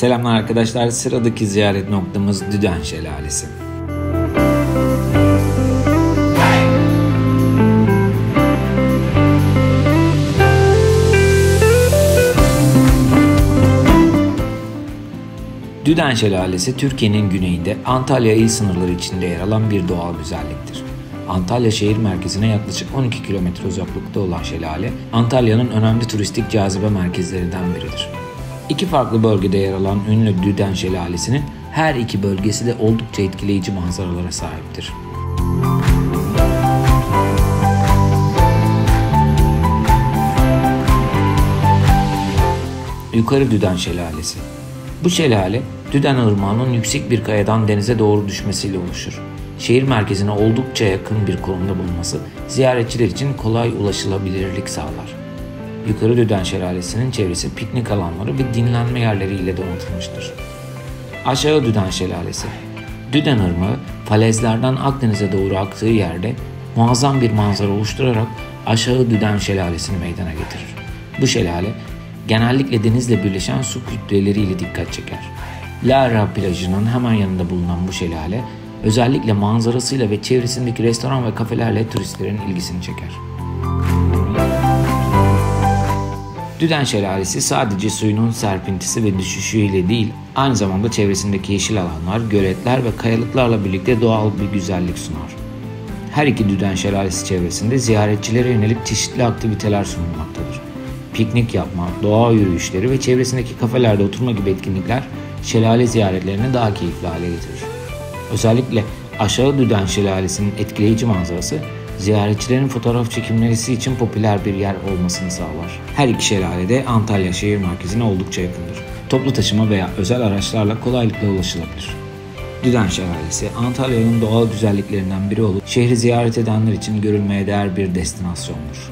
Selamlar arkadaşlar, sıradaki ziyaret noktamız Düden Şelalesi. Düden Şelalesi, Türkiye'nin güneyinde Antalya il sınırları içinde yer alan bir doğal güzelliktir. Antalya şehir merkezine yaklaşık 12 kilometre uzaklıkta olan şelale, Antalya'nın önemli turistik cazibe merkezlerinden biridir. İki farklı bölgede yer alan ünlü Düden Şelalesi'nin her iki bölgesi de oldukça etkileyici manzaralara sahiptir. Yukarı Düden Şelalesi. Bu şelale, Düden Irmağı'nın yüksek bir kayadan denize doğru düşmesiyle oluşur. Şehir merkezine oldukça yakın bir konumda bulunması, ziyaretçiler için kolay ulaşılabilirlik sağlar. Yukarı Düden Şelalesi'nin çevresi piknik alanları ve dinlenme yerleriyle donatılmıştır. Aşağı Düden Şelalesi. Düden Irmağı, falezlerden Akdeniz'e doğru aktığı yerde muazzam bir manzara oluşturarak Aşağı Düden Şelalesi'ni meydana getirir. Bu şelale, genellikle denizle birleşen su kütleleriyle dikkat çeker. Lara plajının hemen yanında bulunan bu şelale, özellikle manzarasıyla ve çevresindeki restoran ve kafelerle turistlerin ilgisini çeker. Düden Şelalesi sadece suyunun serpintisi ve düşüşüyle değil, aynı zamanda çevresindeki yeşil alanlar, göletler ve kayalıklarla birlikte doğal bir güzellik sunar. Her iki Düden Şelalesi çevresinde ziyaretçilere yönelik çeşitli aktiviteler sunulmaktadır. Piknik yapma, doğa yürüyüşleri ve çevresindeki kafelerde oturma gibi etkinlikler şelale ziyaretlerini daha keyifli hale getirir. Özellikle Aşağı Düden Şelalesi'nin etkileyici manzarası, ziyaretçilerin fotoğraf çekilmesi için popüler bir yer olmasını sağlar. Her iki şelale de Antalya şehir merkezine oldukça yakındır. Toplu taşıma veya özel araçlarla kolaylıkla ulaşılabilir. Düden Şelalesi, Antalya'nın doğal güzelliklerinden biri olup şehri ziyaret edenler için görülmeye değer bir destinasyondur.